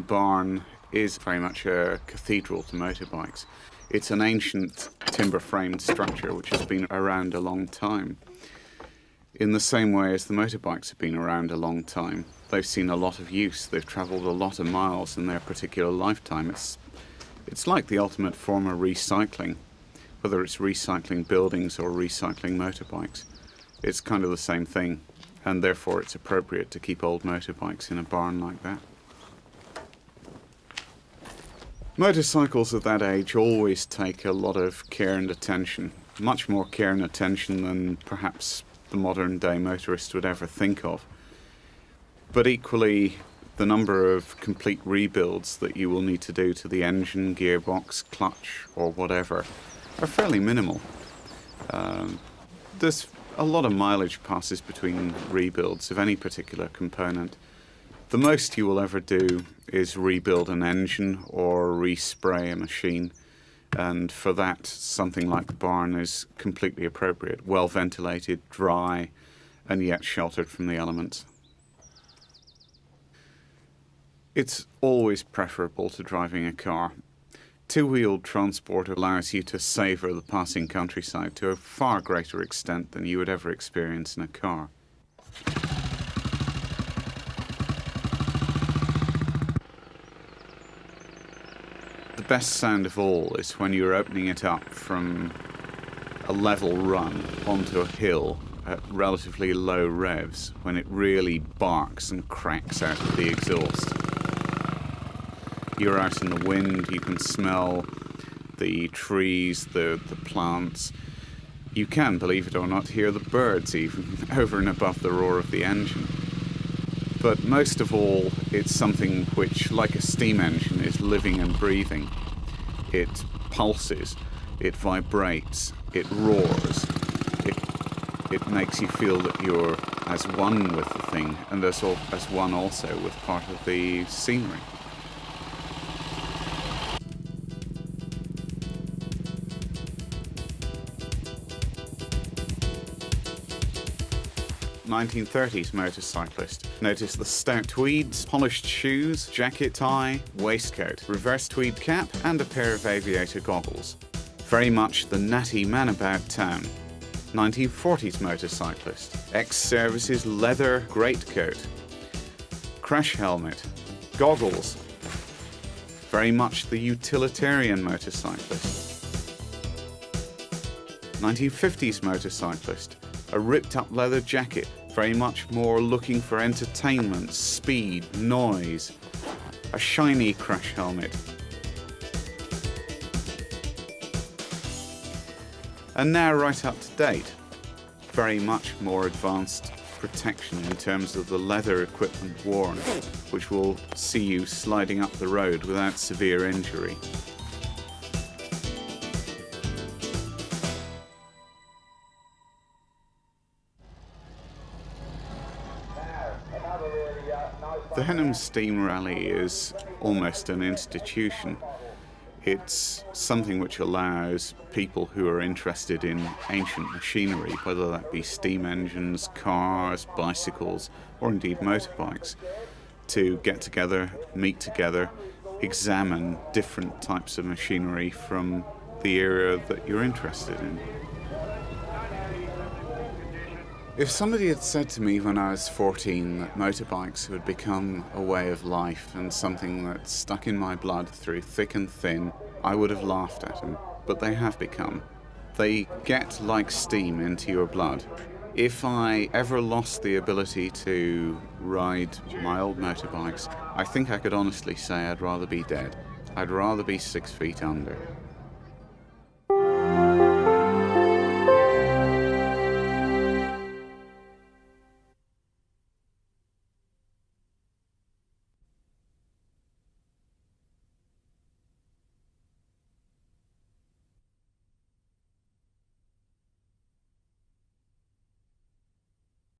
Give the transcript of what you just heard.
barn is very much a cathedral to motorbikes. It's an ancient timber-framed structure which has been around a long time. In the same way as the motorbikes have been around a long time, they've seen a lot of use. They've travelled a lot of miles in their particular lifetime. It's like the ultimate form of recycling, whether it's recycling buildings or recycling motorbikes. It's kind of the same thing, and therefore it's appropriate to keep old motorbikes in a barn like that. Motorcycles of that age always take a lot of care and attention, much more care and attention than perhaps the modern day motorist would ever think of. But equally, the number of complete rebuilds that you will need to do to the engine, gearbox, clutch or whatever are fairly minimal. There's a lot of mileage passes between rebuilds of any particular component. The most you will ever do is rebuild an engine or respray a machine, and for that something like the barn is completely appropriate, well ventilated, dry and yet sheltered from the elements. It's always preferable to driving a car. Two-wheeled transport allows you to savour the passing countryside to a far greater extent than you would ever experience in a car. The best sound of all is when you're opening it up from a level run onto a hill at relatively low revs, when it really barks and cracks out of the exhaust. You're out in the wind, you can smell the trees, the plants. You can, believe it or not, hear the birds even over and above the roar of the engine. But most of all, it's something which, like a steam engine, is living and breathing. It pulses, it vibrates, it roars. It makes you feel that you're as one with the thing, and as one also with part of the scenery. "1930s motorcyclist. Notice the stout tweeds, polished shoes, jacket tie, waistcoat, reverse tweed cap and a pair of aviator goggles. Very much the natty man about town. 1940s motorcyclist. Ex-services leather greatcoat. Crash helmet. Goggles. Very much the utilitarian motorcyclist. 1950s motorcyclist. A ripped-up leather jacket, very much more looking for entertainment, speed, noise. A shiny crash helmet. And now right up to date. Very much more advanced protection in terms of the leather equipment worn, which will see you sliding up the road without severe injury. The Henham Steam Rally is almost an institution. It's something which allows people who are interested in ancient machinery, whether that be steam engines, cars, bicycles, or indeed motorbikes, to get together, meet together, examine different types of machinery from the era that you're interested in. If somebody had said to me when I was 14 that motorbikes would become a way of life and something that's stuck in my blood through thick and thin, I would have laughed at them, but they have become. They get like steam into your blood. If I ever lost the ability to ride my old motorbikes, I think I could honestly say I'd rather be dead. I'd rather be 6 feet under.